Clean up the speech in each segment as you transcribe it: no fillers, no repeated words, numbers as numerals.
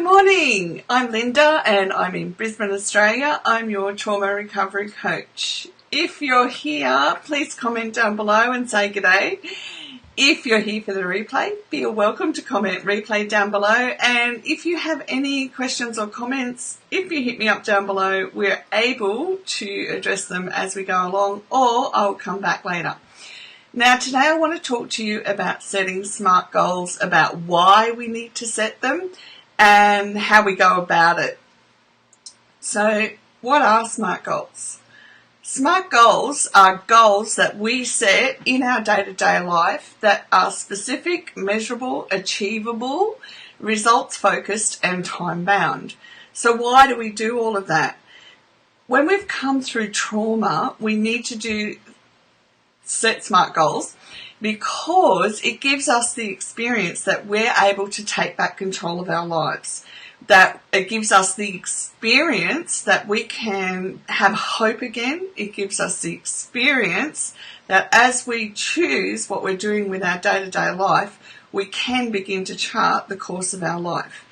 Good morning, I'm Linda and I'm in Brisbane, Australia. I'm your trauma recovery coach. If you're here, please comment down below and say g'day. If you're here for the replay, feel welcome to comment replay down below. And if you have any questions or comments, if you hit me up down below, we're able to address them as we go along, or I'll come back later. Now, today I want to talk to you about setting SMART goals, about why we need to set them and how we go about it. So, what are SMART goals? SMART goals are goals that we set in our day-to-day life that are specific, measurable, achievable, results-focused and time-bound. So why do we do all of that? When we've come through trauma, we need to set SMART goals because it gives us the experience that we're able to take back control of our lives. That it gives us the experience that we can have hope again. It gives us the experience that as we choose what we're doing with our day-to-day life, we can begin to chart the course of our life.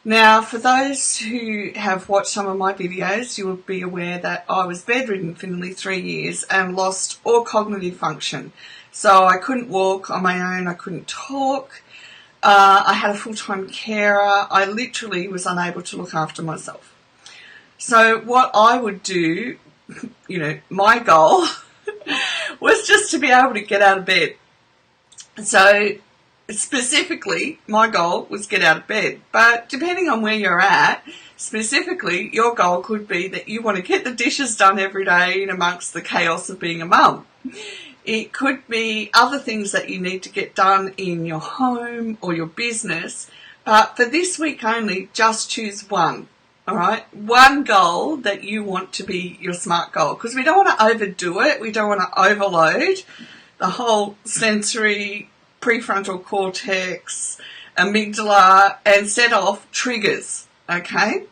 Now, for those who have watched some of my videos, you will be aware that I was bedridden for nearly 3 years and lost all cognitive function. So I couldn't walk on my own, I couldn't talk. I had a full-time carer. I literally was unable to look after myself. So what I would do, my goal was just to be able to get out of bed. So specifically, my goal was get out of bed. But depending on where you're at, specifically, your goal could be that you want to get the dishes done every day in amongst the chaos of being a mum. It could be other things that you need to get done in your home or your business. But for this week only, just choose one. All right? One goal that you want to be your SMART goal. Because we don't want to overdo it. We don't want to overload the whole sensory, prefrontal cortex, amygdala, and set off triggers. Okay?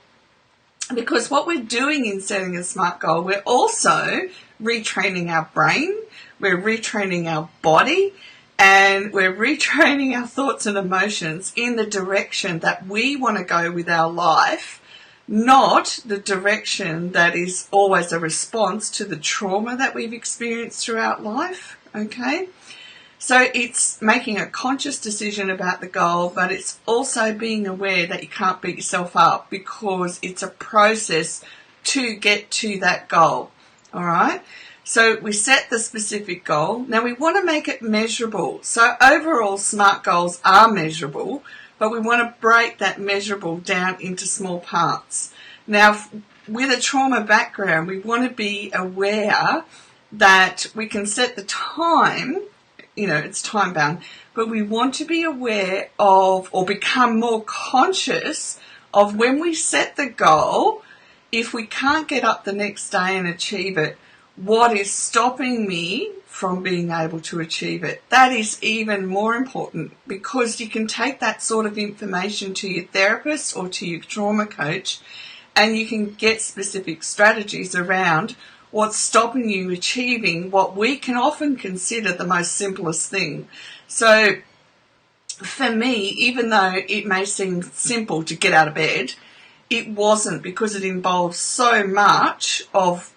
Because what we're doing in setting a SMART goal, we're also retraining our brain. We're retraining our body and we're retraining our thoughts and emotions in the direction that we want to go with our life, not the direction that is always a response to the trauma that we've experienced throughout life, okay? So it's making a conscious decision about the goal, but it's also being aware that you can't beat yourself up because it's a process to get to that goal, all right? So we set the specific goal. Now we want to make it measurable. So overall SMART goals are measurable, but we want to break that measurable down into small parts. Now with a trauma background, we want to be aware that we can set the time, it's time bound, but we want to be aware of or become more conscious of when we set the goal, if we can't get up the next day and achieve it, what is stopping me from being able to achieve it? That is even more important because you can take that sort of information to your therapist or to your trauma coach and you can get specific strategies around what's stopping you achieving what we can often consider the most simplest thing. So for me, even though it may seem simple to get out of bed, it wasn't because it involves so much of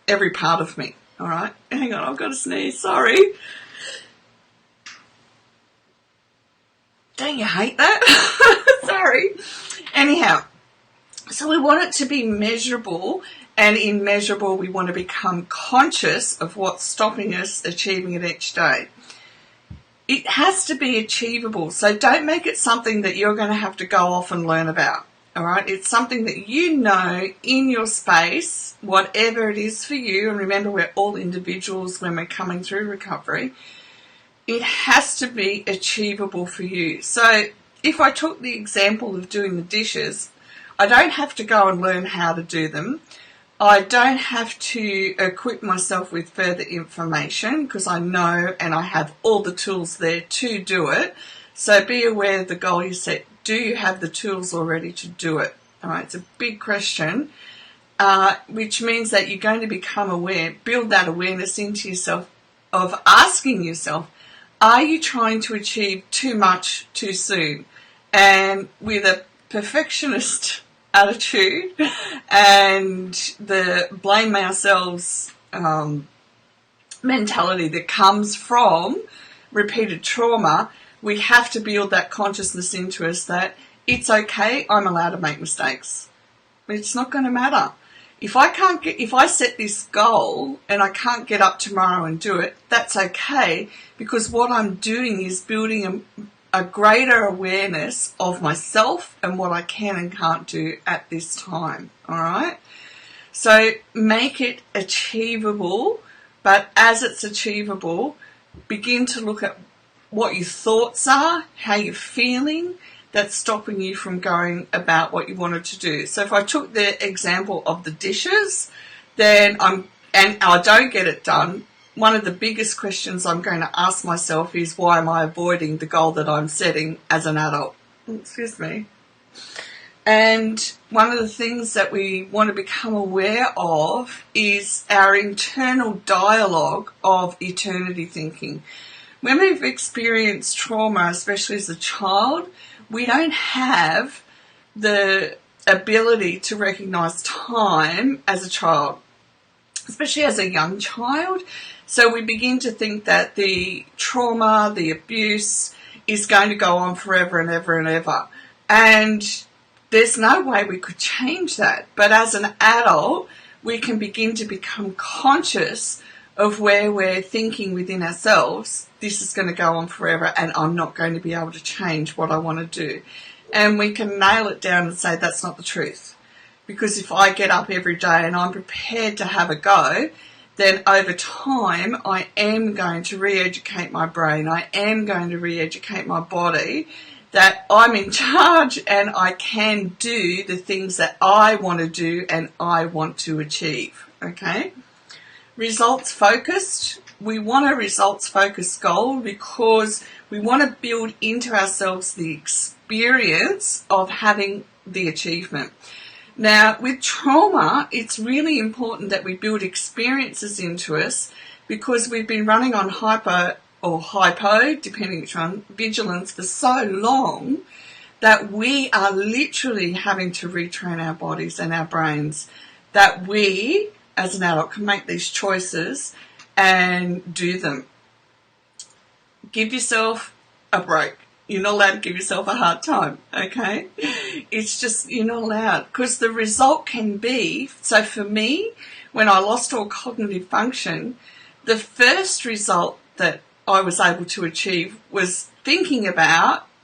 every part of me. All right, hang on, I've got to sneeze, sorry. Don't you hate that? Sorry. Anyhow, so we want it to be measurable, and in measurable we want to become conscious of what's stopping us achieving it each day. It has to be achievable, so don't make it something that you're going to have to go off and learn about. All right, it's something that you know in your space, whatever it is for you, and remember we're all individuals when we're coming through recovery, it has to be achievable for you. So if I took the example of doing the dishes, I don't have to go and learn how to do them. I don't have to equip myself with further information because I know and I have all the tools there to do it. So be aware of the goal you set. Do you have the tools already to do it? All right, it's a big question, which means that you're going to become aware, build that awareness into yourself of asking yourself, are you trying to achieve too much too soon? And with a perfectionist attitude and the blame ourselves mentality that comes from repeated trauma, we have to build that consciousness into us that it's okay, I'm allowed to make mistakes. It's not going to matter. If I set this goal and I can't get up tomorrow and do it, that's okay, because what I'm doing is building a greater awareness of myself and what I can and can't do at this time. All right? So make it achievable, but as it's achievable, begin to look at what your thoughts are, how you're feeling, that's stopping you from going about what you wanted to do. So if I took the example of the dishes, then I don't get it done, one of the biggest questions I'm going to ask myself is, why am I avoiding the goal that I'm setting as an adult? Excuse me. And one of the things that we want to become aware of is our internal dialogue of eternity thinking. When we've experienced trauma, especially as a child, we don't have the ability to recognise time as a child, especially as a young child. So we begin to think that the trauma, the abuse is going to go on forever and ever and ever. And there's no way we could change that. But as an adult, we can begin to become conscious of where we're thinking within ourselves, this is going to go on forever and I'm not going to be able to change what I want to do. And we can nail it down and say that's not the truth. Because if I get up every day and I'm prepared to have a go, then over time I am going to re-educate my brain, I am going to re-educate my body, that I'm in charge and I can do the things that I want to do and I want to achieve, okay? Results focused. We want a results focused goal because we want to build into ourselves the experience of having the achievement. Now, with trauma, it's really important that we build experiences into us because we've been running on hyper or hypo, depending which one, vigilance for so long that we are literally having to retrain our bodies and our brains, that we, as an adult, can make these choices and do them. Give yourself a break. You're not allowed to give yourself a hard time, okay? It's just, you're not allowed. Because the result can be, so for me, when I lost all cognitive function, the first result that I was able to achieve was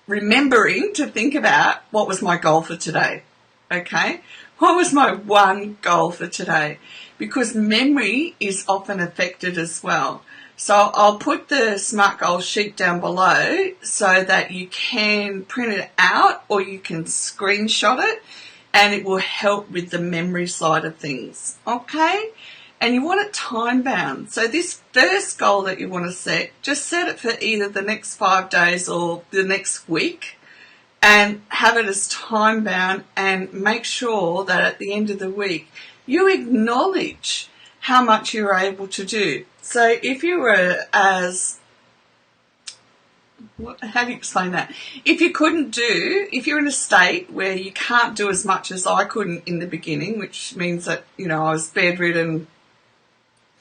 remembering to think about what was my goal for today, okay? What was my one goal for today? Because memory is often affected as well. So I'll put the SMART goal sheet down below so that you can print it out or you can screenshot it and it will help with the memory side of things, okay? And you want it time bound. So this first goal that you want to set, just set it for either the next 5 days or the next week and have it as time bound, and make sure that at the end of the week you acknowledge how much you're able to do. So if you were how do you explain that? If you're in a state where you can't do as much as I couldn't in the beginning, which means that, I was bedridden,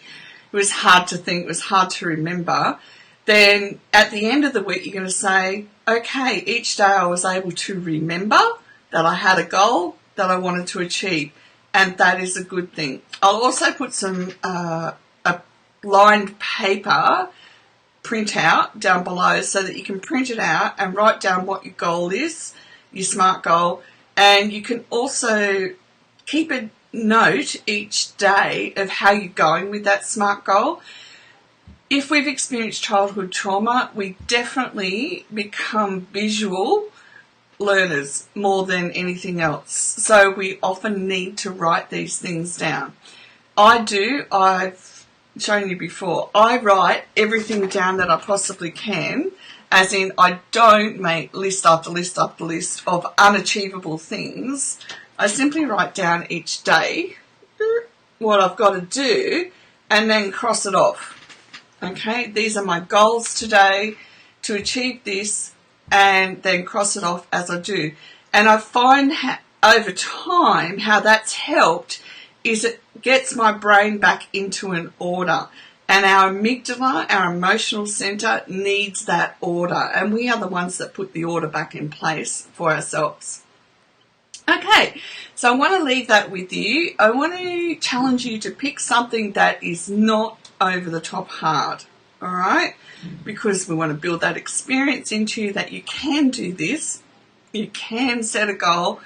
it was hard to think, it was hard to remember, then at the end of the week you're going to say, okay, each day I was able to remember that I had a goal that I wanted to achieve, and that is a good thing. I'll also put some a lined paper printout down below so that you can print it out and write down what your goal is, your SMART goal, and you can also keep a note each day of how you're going with that SMART goal. If we've experienced childhood trauma, we definitely become visual learners more than anything else. So we often need to write these things down. I've shown you before, I write everything down that I possibly can, as in I don't make list after list after list of unachievable things. I simply write down each day what I've got to do and then cross it off. Okay, these are my goals today to achieve this, and then cross it off as I do. And I find over time how that's helped is it gets my brain back into an order. And our amygdala, our emotional centre, needs that order. And we are the ones that put the order back in place for ourselves. Okay, so I want to leave that with you. I want to challenge you to pick something that is not over the top hard, all right? Because we want to build that experience into you that you can do this, you can set a goal,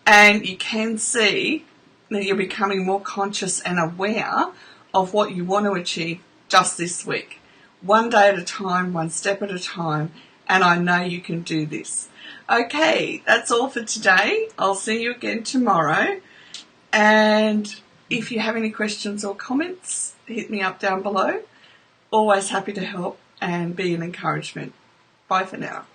and you can see that you're becoming more conscious and aware of what you want to achieve just this week. One day at a time, one step at a time, and I know you can do this. Okay, that's all for today. I'll see you again tomorrow. And if you have any questions or comments, hit me up down below. Always happy to help and be an encouragement. Bye for now.